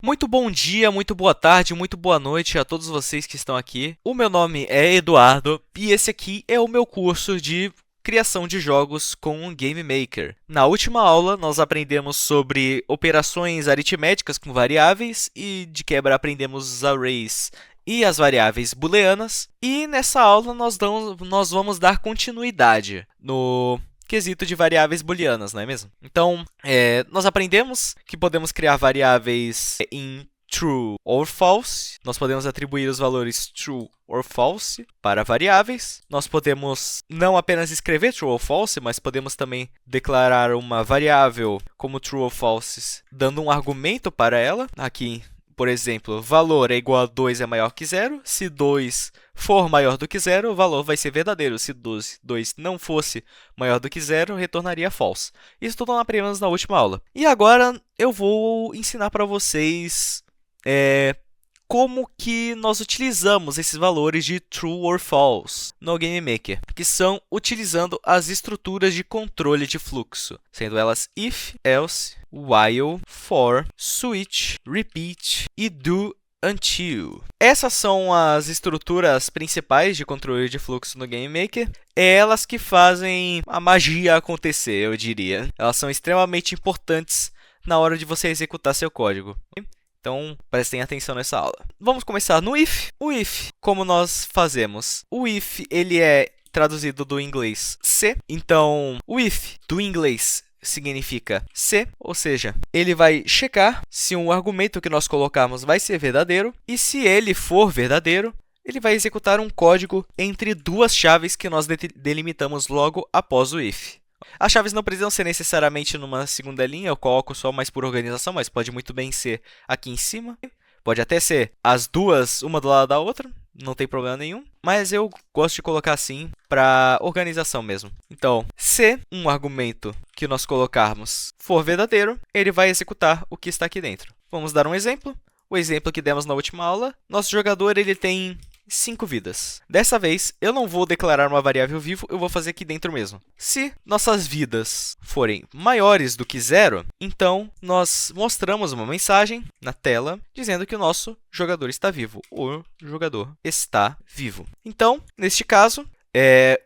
Muito bom dia, muito boa tarde, muito boa noite a todos vocês que estão aqui. O meu nome é Eduardo e esse aqui é o meu curso de criação de jogos com o Game Maker. Na última aula, nós aprendemos sobre operações aritméticas com variáveis e, de quebra, aprendemos os arrays e as variáveis booleanas. E nessa aula, nós vamos dar continuidade no quesito de variáveis booleanas, não é mesmo? Então, nós aprendemos que podemos criar variáveis em true or false. Nós podemos atribuir os valores true or false para variáveis. Nós podemos não apenas escrever true or false, mas podemos também declarar uma variável como true or false, dando um argumento para ela. Aqui, por exemplo, valor é igual a 2 é maior que zero. Se 2 for maior do que zero, o valor vai ser verdadeiro. Se 2 não fosse maior do que zero, retornaria false. Isso tudo nós aprendemos na última aula. E agora eu vou ensinar para vocês como que nós utilizamos esses valores de true or false no Game Maker, que são utilizando as estruturas de controle de fluxo, sendo elas if, else, while, for, switch, repeat e do until. Essas são as estruturas principais de controle de fluxo no Game Maker. É elas que fazem a magia acontecer, eu diria. Elas são extremamente importantes na hora de você executar seu código. Então, prestem atenção nessa aula. Vamos começar no if. O if, como nós fazemos? O if, ele é traduzido do inglês se. Então, o if do inglês significa se, ou seja, ele vai checar se um argumento que nós colocarmos vai ser verdadeiro, e se ele for verdadeiro, ele vai executar um código entre duas chaves que nós delimitamos logo após o if. As chaves não precisam ser necessariamente numa segunda linha, eu coloco só mais por organização, mas pode muito bem ser aqui em cima. Pode até ser as duas, uma do lado da outra, não tem problema nenhum. Mas eu gosto de colocar assim para organização mesmo. Então, se um argumento que nós colocarmos for verdadeiro, ele vai executar o que está aqui dentro. Vamos dar um exemplo. O exemplo que demos na última aula. Nosso jogador ele tem 5 vidas. Dessa vez, eu não vou declarar uma variável vivo, eu vou fazer aqui dentro mesmo. Se nossas vidas forem maiores do que zero, então nós mostramos uma mensagem na tela dizendo que o nosso jogador está vivo. O jogador está vivo. Então, neste caso,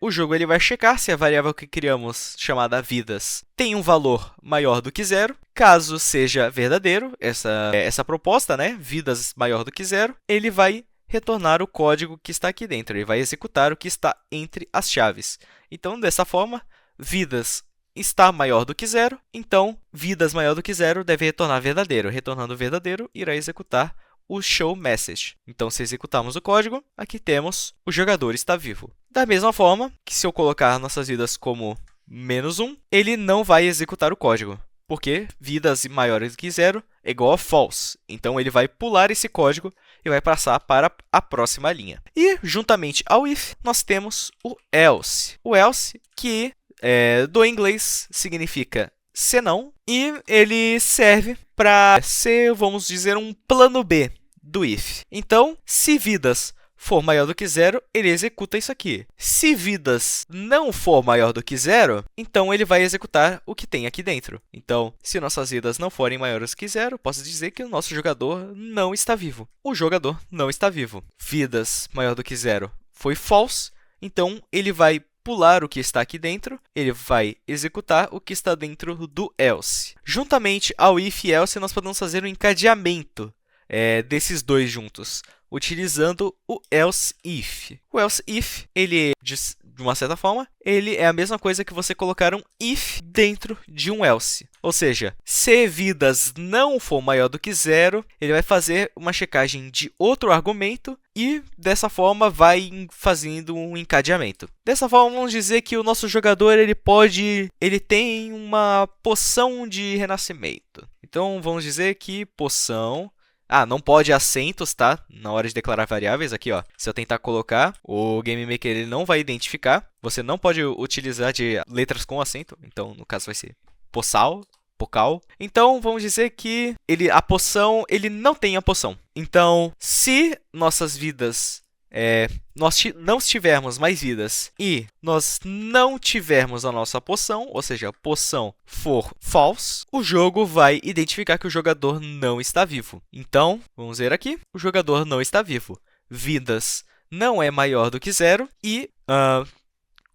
o jogo ele vai checar se a variável que criamos, chamada vidas, tem um valor maior do que zero. Caso seja verdadeiro, essa proposta, né, vidas maior do que zero, ele vai retornar o código que está aqui dentro. Ele vai executar o que está entre as chaves. Então, dessa forma, vidas está maior do que zero. Então, vidas maior do que zero deve retornar verdadeiro. Retornando verdadeiro, irá executar o show message. Então, se executarmos o código, aqui temos o jogador está vivo. Da mesma forma que se eu colocar nossas vidas como -1, ele não vai executar o código, porque vidas maiores do que zero é igual a false. Então, ele vai pular esse código e vai passar para a próxima linha. E, juntamente ao if, nós temos o else. O else, que do inglês significa se não, e ele serve para ser, vamos dizer, um plano B do if. Então, se vidas for maior do que zero, ele executa isso aqui. Se vidas não for maior do que zero, então ele vai executar o que tem aqui dentro. Então, se nossas vidas não forem maiores que zero, posso dizer que o nosso jogador não está vivo. O jogador não está vivo. Vidas maior do que zero foi false, então ele vai pular o que está aqui dentro, ele vai executar o que está dentro do else. Juntamente ao if e else, nós podemos fazer um encadeamento desses dois juntos, utilizando o else if. O else if, ele, de uma certa forma, ele é a mesma coisa que você colocar um if dentro de um else. Ou seja, se vidas não for maior do que zero, ele vai fazer uma checagem de outro argumento e, dessa forma, vai fazendo um encadeamento. Dessa forma, vamos dizer que o nosso jogador ele tem uma poção de renascimento. Então, vamos dizer que poção... não pode acentos, tá? Na hora de declarar variáveis, aqui, ó. Se eu tentar colocar, o Game Maker ele não vai identificar. Você não pode utilizar de letras com acento. Então, no caso, vai ser poçal, pocal. Então, vamos dizer que a poção, ele não tem a poção. Então, se nossas vidas nós não tivermos mais vidas e nós não tivermos a nossa poção, ou seja, a poção for false, o jogo vai identificar que o jogador não está vivo. Então, vamos ver aqui, o jogador não está vivo. Vidas não é maior do que 0 e,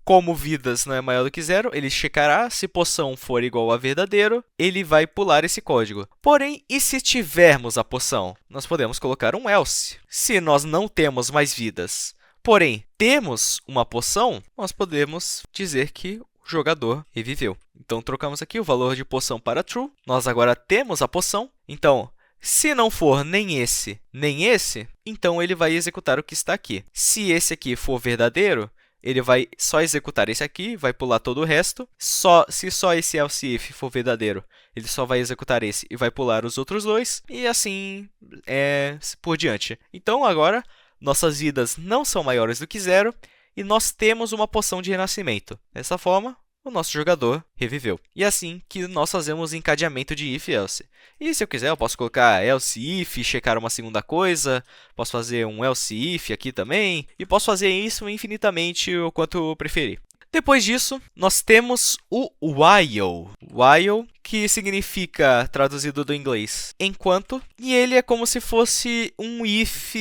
como vidas não é maior do que 0, ele checará. Se poção for igual a verdadeiro, ele vai pular esse código. Porém, e se tivermos a poção? Nós podemos colocar um else. Se nós não temos mais vidas, porém temos uma poção, nós podemos dizer que o jogador reviveu. Então, trocamos aqui o valor de poção para true. Nós agora temos a poção. Então, se não for nem esse, então ele vai executar o que está aqui. Se esse aqui for verdadeiro, ele vai só executar esse aqui, vai pular todo o resto. Se só esse else if for verdadeiro, ele só vai executar esse e vai pular os outros dois. E assim por diante. Então, agora, nossas vidas não são maiores do que 0 e nós temos uma poção de renascimento. Dessa forma, o nosso jogador reviveu. E é assim que nós fazemos encadeamento de if e else. E se eu quiser, eu posso colocar else if, checar uma segunda coisa, posso fazer um else if aqui também, e posso fazer isso infinitamente o quanto eu preferir. Depois disso, nós temos o while. While, que significa, traduzido do inglês, enquanto. E ele é como se fosse um if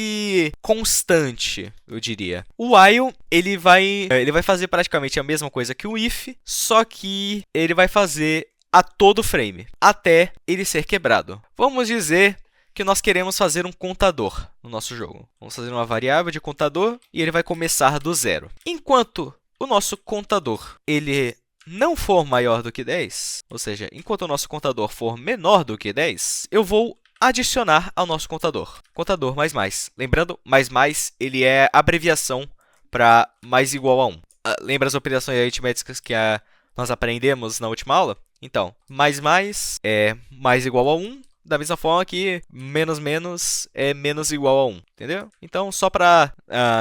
constante, eu diria. O while, ele vai fazer praticamente a mesma coisa que o if, só que ele vai fazer a todo frame, até ele ser quebrado. Vamos dizer que nós queremos fazer um contador no nosso jogo. Vamos fazer uma variável de contador e ele vai começar do 0. Enquanto o nosso contador ele não for maior do que 10, ou seja, enquanto o nosso contador for menor do que 10, eu vou adicionar ao nosso contador. Contador mais. Lembrando, mais ele é abreviação para mais igual a 1. Lembra as operações aritméticas que nós aprendemos na última aula? Então, mais é mais igual a 1. Da mesma forma que menos é menos igual a 1, entendeu? Então, só para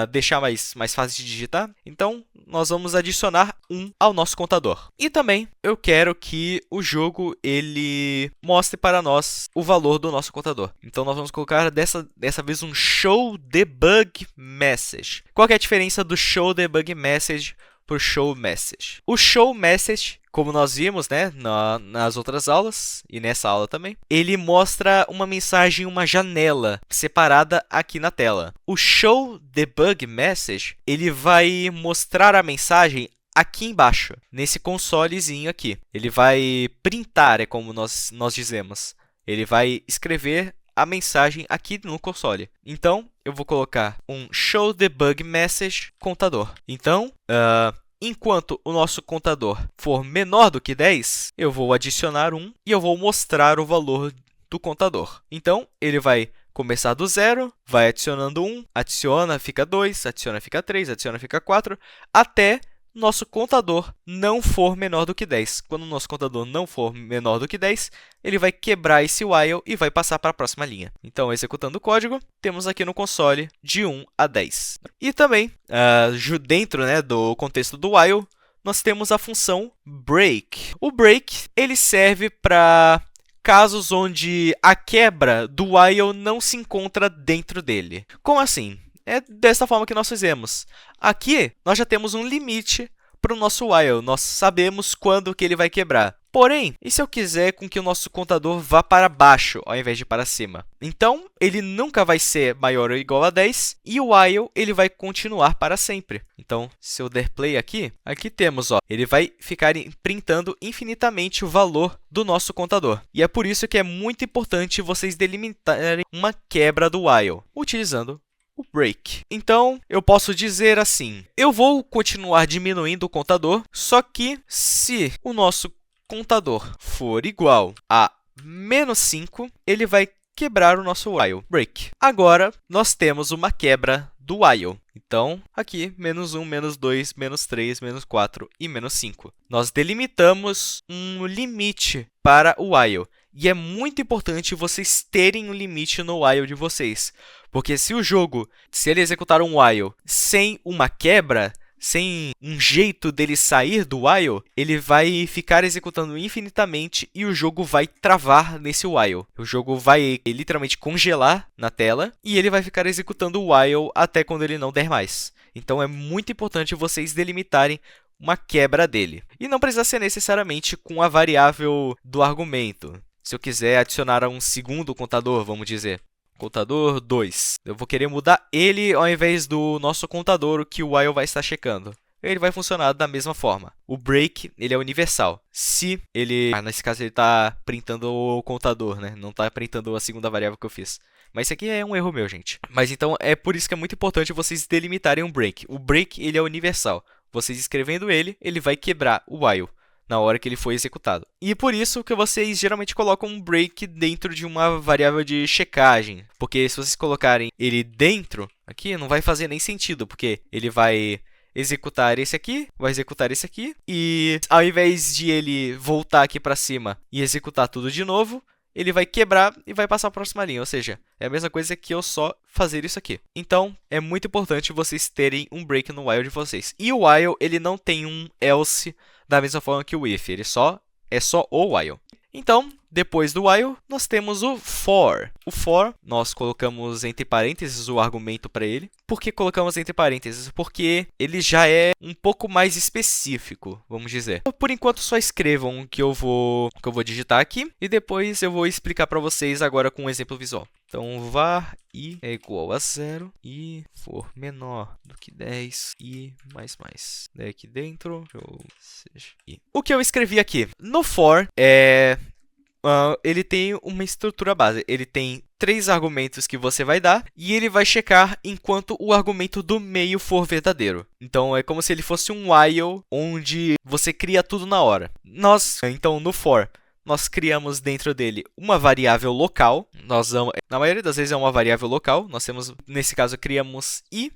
deixar mais fácil de digitar, então nós vamos adicionar 1 ao nosso contador. E também eu quero que o jogo ele mostre para nós o valor do nosso contador. Então, nós vamos colocar dessa vez um show debug message. Qual que é a diferença do show debug message para o show message? O show message, como nós vimos, né, nas outras aulas e nessa aula também, ele mostra uma mensagem, uma janela separada aqui na tela. O show debug message, ele vai mostrar a mensagem aqui embaixo, nesse consolezinho aqui. Ele vai printar, é como nós dizemos. Ele vai escrever a mensagem aqui no console. Então, eu vou colocar um show debug message contador. Então, enquanto o nosso contador for menor do que 10, eu vou adicionar 1 e eu vou mostrar o valor do contador. Então, ele vai começar do 0, vai adicionando 1, adiciona, fica 2, adiciona, fica 3, adiciona, fica 4, até nosso contador não for menor do que 10. Quando o nosso contador não for menor do que 10, ele vai quebrar esse while e vai passar para a próxima linha. Então, executando o código, temos aqui no console de 1 a 10. E também, dentro do contexto do while, nós temos a função break. O break ele serve para casos onde a quebra do while não se encontra dentro dele. Como assim? É dessa forma que nós fizemos. Aqui, nós já temos um limite para o nosso while. Nós sabemos quando que ele vai quebrar. Porém, e se eu quiser com que o nosso contador vá para baixo, ao invés de para cima? Então, ele nunca vai ser maior ou igual a 10 e o while ele vai continuar para sempre. Então, se eu der play aqui temos, ele vai ficar printando infinitamente o valor do nosso contador. E é por isso que é muito importante vocês delimitarem uma quebra do while, utilizando o break. Então, eu posso dizer assim, eu vou continuar diminuindo o contador, só que se o nosso contador for igual a menos 5, ele vai quebrar o nosso while break. Agora, nós temos uma quebra do while. Então, aqui, menos 1, menos 2, menos 3, menos 4 e menos 5. Nós delimitamos um limite para o while. E é muito importante vocês terem um limite no while de vocês. Porque se o jogo, se ele executar um while sem uma quebra, sem um jeito dele sair do while, ele vai ficar executando infinitamente e o jogo vai travar nesse while. O jogo vai literalmente congelar na tela e ele vai ficar executando o while até quando ele não der mais. Então é muito importante vocês delimitarem uma quebra dele. E não precisa ser necessariamente com a variável do argumento. Se eu quiser adicionar um segundo contador, vamos dizer, contador 2. Eu vou querer mudar ele ao invés do nosso contador que o while vai estar checando. Ele vai funcionar da mesma forma. O break, ele é universal. Se ele, nesse caso, ele está printando o contador, né? Não está printando a segunda variável que eu fiz. Mas isso aqui é um erro meu, gente. Mas então, é por isso que é muito importante vocês delimitarem um break. O break, ele é universal. Vocês escrevendo ele, ele vai quebrar o while na hora que ele foi executado. E por isso que vocês geralmente colocam um break dentro de uma variável de checagem. Porque se vocês colocarem ele dentro, aqui não vai fazer nem sentido, porque ele vai executar esse aqui, vai executar esse aqui, e ao invés de ele voltar aqui para cima e executar tudo de novo, ele vai quebrar e vai passar para a próxima linha. Ou seja, é a mesma coisa que eu só fazer isso aqui. Então, é muito importante vocês terem um break no while de vocês. E o while, ele não tem um else da mesma forma que o if. Ele é só o while. Então, depois do while, nós temos o for. O for, nós colocamos entre parênteses o argumento para ele. Por que colocamos entre parênteses? Porque ele já é um pouco mais específico, vamos dizer. Por enquanto, só escrevam o que eu vou digitar aqui. E depois eu vou explicar para vocês agora com um exemplo visual. Então, var i é igual a 0 e for menor do que 10 e mais. Daí aqui dentro, o que eu escrevi aqui? No for, ele tem uma estrutura base. Ele tem 3 argumentos que você vai dar e ele vai checar enquanto o argumento do meio for verdadeiro. Então, é como se ele fosse um while onde você cria tudo na hora. Então, no for, nós criamos dentro dele uma variável local. Na maioria das vezes é uma variável local. Nesse caso, criamos i.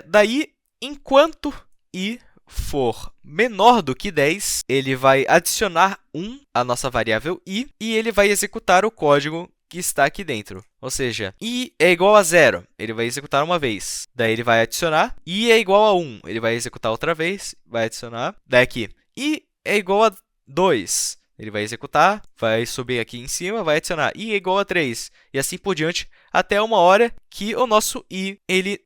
Daí, enquanto i for menor do que 10, ele vai adicionar 1 à nossa variável i e ele vai executar o código que está aqui dentro. Ou seja, i é igual a 0, ele vai executar uma vez. Daí ele vai adicionar. I é igual a 1, ele vai executar outra vez, vai adicionar. Daí aqui, i é igual a 2. Ele vai executar, vai subir aqui em cima, vai adicionar i é igual a 3, e assim por diante, até uma hora que o nosso i,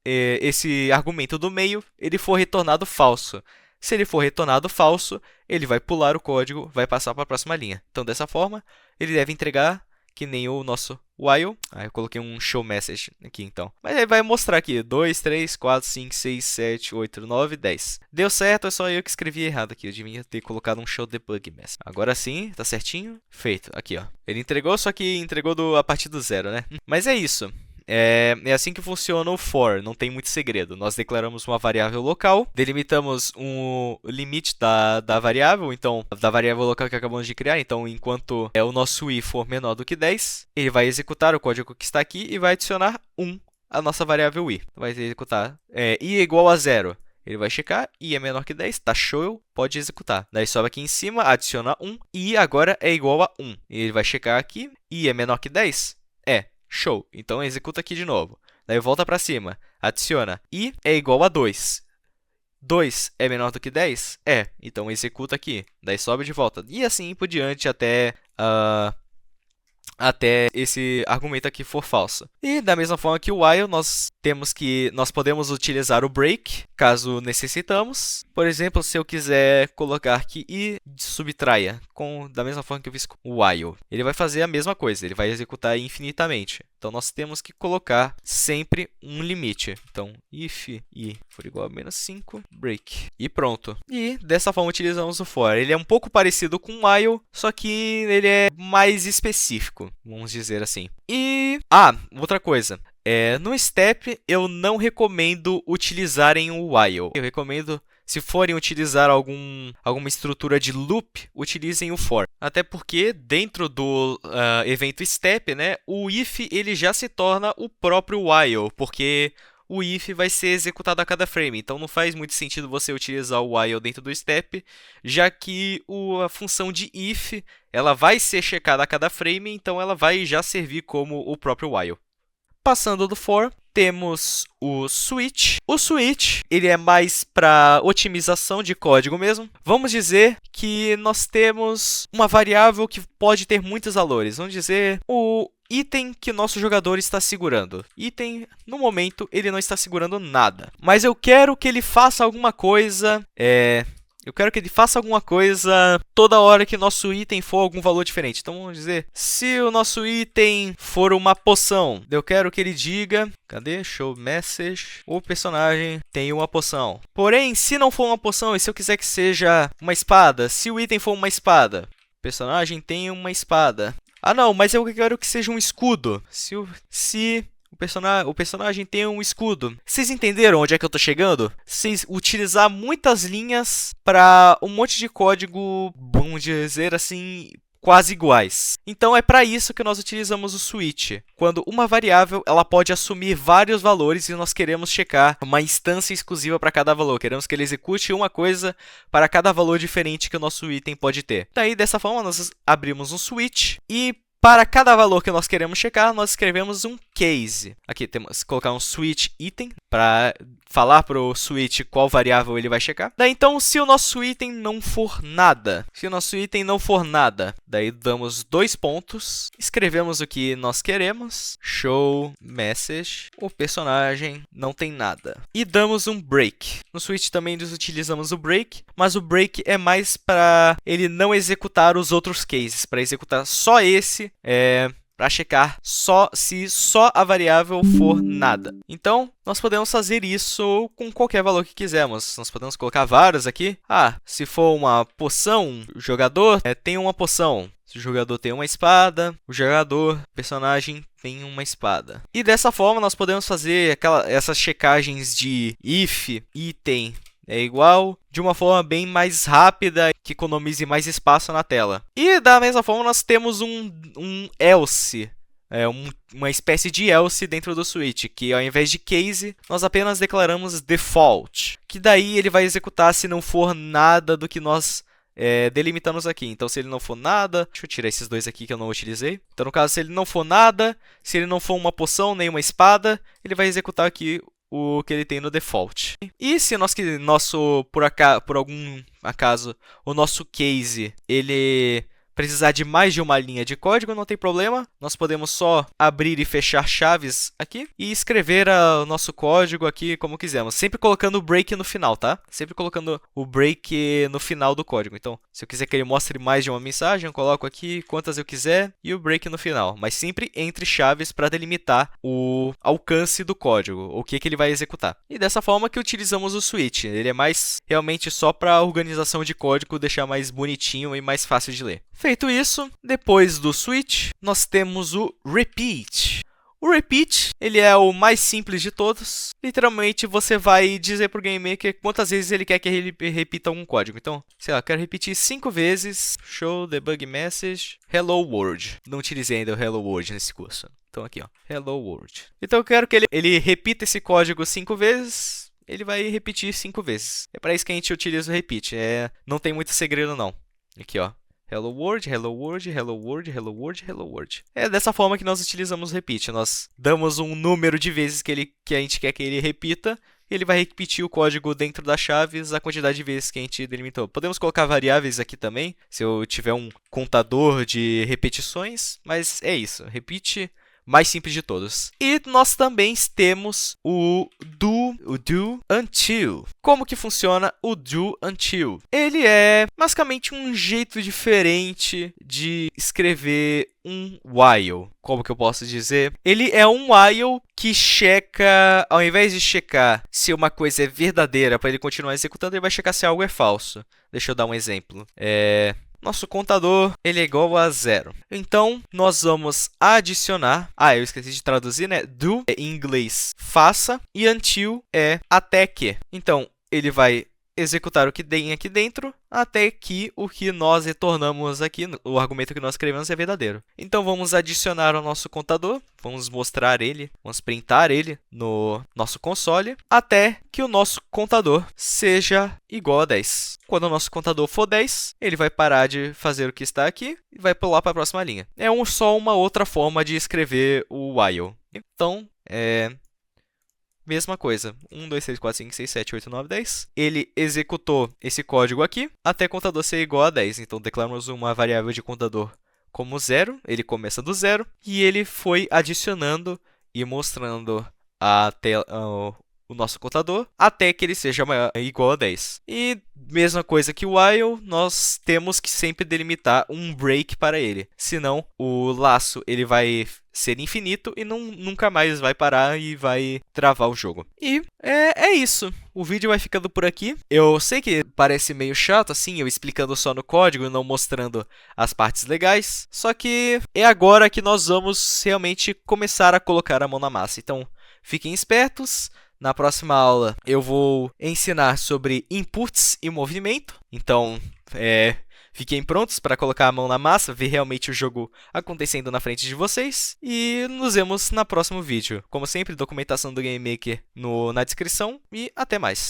esse argumento do meio, ele for retornado falso. Se ele for retornado falso, ele vai pular o código, vai passar para a próxima linha. Então, dessa forma, ele deve entregar que nem o nosso while. Eu coloquei um show message aqui, então. Mas ele vai mostrar aqui, 2, 3, 4, 5, 6, 7, 8, 9, 10. Deu certo, é só eu que escrevi errado aqui. Eu devia ter colocado um show debug message. Agora sim, tá certinho. Feito. Aqui, ó. Ele entregou, só que entregou a partir do 0, né? Mas é isso. É assim que funciona o for, não tem muito segredo. Nós declaramos uma variável local, delimitamos um limite da variável, então, da variável local que acabamos de criar. Então, enquanto o nosso i for menor do que 10, ele vai executar o código que está aqui e vai adicionar 1 à nossa variável i. Vai executar i é igual a 0. Ele vai checar, i é menor que 10, tá show, pode executar. Daí sobe aqui em cima, adiciona 1, i agora é igual a 1. Ele vai checar aqui, i é menor que 10? Show. Então, executa aqui de novo. Daí, volta para cima. Adiciona. I é igual a 2. 2 é menor do que 10? Então, executa aqui. Daí, sobe de volta. E assim por diante até esse argumento aqui for falso. E da mesma forma que o while, nós podemos utilizar o break, caso necessitamos. Por exemplo, se eu quiser colocar que i subtraia, da mesma forma que eu fiz com o while. Ele vai fazer a mesma coisa, ele vai executar infinitamente. Então, nós temos que colocar sempre um limite. Então, if i for igual a menos 5, break. E pronto. E dessa forma utilizamos o for. Ele é um pouco parecido com o while, só que ele é mais específico, vamos dizer assim. E, outra coisa. No step, eu não recomendo utilizarem o while. Eu recomendo, se forem utilizar alguma estrutura de loop, utilizem o for. Até porque, dentro do evento step, né, o if ele já se torna o próprio while, porque o if vai ser executado a cada frame. Então, não faz muito sentido você utilizar o while dentro do step, já que a função de if ela vai ser checada a cada frame, então ela vai já servir como o próprio while. Passando do for, temos o switch. O switch, ele é mais para otimização de código mesmo. Vamos dizer que nós temos uma variável que pode ter muitos valores. Vamos dizer o item que o nosso jogador está segurando. Item, no momento, ele não está segurando nada. Mas eu quero que ele faça alguma coisa... Eu quero que ele faça alguma coisa toda hora que nosso item for algum valor diferente. Então, vamos dizer, se o nosso item for uma poção, eu quero que ele diga... Cadê? Show message. O personagem tem uma poção. Porém, se não for uma poção, e se eu quiser que seja uma espada, se o item for uma espada, o personagem tem uma espada. Ah, não, mas eu quero que seja um escudo. Se o personagem tem um escudo. Vocês entenderam onde é que eu tô chegando? Vocês utilizar muitas linhas para um monte de código, vamos dizer assim, quase iguais. Então é para isso que nós utilizamos o switch. Quando uma variável ela pode assumir vários valores e nós queremos checar uma instância exclusiva para cada valor. Queremos que ele execute uma coisa para cada valor diferente que o nosso item pode ter. Daí, dessa forma, nós abrimos um switch e para cada valor que nós queremos checar, nós escrevemos um case. Aqui temos que colocar um switch item para falar para o switch qual variável ele vai checar. Daí, então, se o nosso item não for nada, daí damos 2 pontos, escrevemos o que nós queremos, show message, o personagem não tem nada. E damos um break. No switch também nós utilizamos o break, mas o break é mais para ele não executar os outros cases, para executar só esse, para checar se só a variável for nada. Então, nós podemos fazer isso com qualquer valor que quisermos. Nós podemos colocar vários aqui. Se for uma poção, o jogador tem uma poção. Se o jogador tem uma espada, o personagem tem uma espada. E dessa forma, nós podemos fazer essas checagens de if, item, é igual, de uma forma bem mais rápida, que economize mais espaço na tela. E da mesma forma, nós temos um else, uma espécie de else dentro do switch, que ao invés de case, nós apenas declaramos default, que daí ele vai executar se não for nada do que nós delimitamos aqui. Então, se ele não for nada... Deixa eu tirar esses dois aqui que eu não utilizei. Então, no caso, se ele não for nada, se ele não for uma poção nem uma espada, ele vai executar aqui o que ele tem no default. E se por algum acaso, o nosso case ele precisar de mais de uma linha de código, não tem problema. Nós podemos só abrir e fechar chaves aqui e escrever o nosso código aqui como quisermos. Sempre colocando o break no final, tá? Sempre colocando o break no final do código. Então, se eu quiser que ele mostre mais de uma mensagem, eu coloco aqui quantas eu quiser e o break no final. Mas sempre entre chaves para delimitar o alcance do código, o que ele vai executar. E dessa forma que utilizamos o switch. Ele é mais realmente só para organização de código, deixar mais bonitinho e mais fácil de ler. Feito isso, depois do switch, nós temos o repeat. O repeat, ele é o mais simples de todos. Literalmente, você vai dizer para o GameMaker quantas vezes ele quer que ele repita algum código. Então, sei lá, eu quero repetir 5 vezes. Show debug message, hello world. Não utilizei ainda o hello world nesse curso. Então, aqui, ó, hello world. Então, eu quero que ele repita esse código 5 vezes. Ele vai repetir 5 vezes. É para isso que a gente utiliza o repeat. Não tem muito segredo, não. Aqui, ó. Hello world, hello world, hello world, hello world, hello world. É dessa forma que nós utilizamos o repeat. Nós damos um número de vezes que a gente quer que ele repita. E ele vai repetir o código dentro das chaves a quantidade de vezes que a gente delimitou. Podemos colocar variáveis aqui também, se eu tiver um contador de repetições. Mas é isso, repeat mais simples de todos. E nós também temos o do until. Como que funciona o do until? Ele é basicamente um jeito diferente de escrever um while. Como que eu posso dizer? Ele é um while que checa, ao invés de checar se uma coisa é verdadeira para ele continuar executando, ele vai checar se algo é falso. Deixa eu dar um exemplo. Nosso contador, ele é igual a 0. Então, nós vamos adicionar... eu esqueci de traduzir, né? Do é em inglês faça e until é até que. Então, ele vai executar o que tem aqui dentro até que o que nós retornamos aqui, o argumento que nós escrevemos é verdadeiro. Então, vamos adicionar o nosso contador, vamos mostrar ele, vamos printar ele no nosso console, até que o nosso contador seja igual a 10. Quando o nosso contador for 10, ele vai parar de fazer o que está aqui e vai pular para a próxima linha. É só uma outra forma de escrever o while. Então, mesma coisa. 1, 2, 3, 4, 5, 6, 7, 8, 9, 10. Ele executou esse código aqui até o contador ser igual a 10. Então, declaramos uma variável de contador como 0. Ele começa do 0. E ele foi adicionando e mostrando a tela, o nosso contador até que ele seja igual a 10. E mesma coisa que o while, nós temos que sempre delimitar um break para ele. Senão, o laço ele vai ser infinito e nunca mais vai parar e vai travar o jogo. E é isso. O vídeo vai ficando por aqui. Eu sei que parece meio chato, assim, eu explicando só no código e não mostrando as partes legais. Só que é agora que nós vamos realmente começar a colocar a mão na massa. Então, fiquem espertos. Na próxima aula, eu vou ensinar sobre inputs e movimento. Então, fiquem prontos para colocar a mão na massa, ver realmente o jogo acontecendo na frente de vocês. E nos vemos no próximo vídeo. Como sempre, documentação do Game Maker na descrição. E até mais!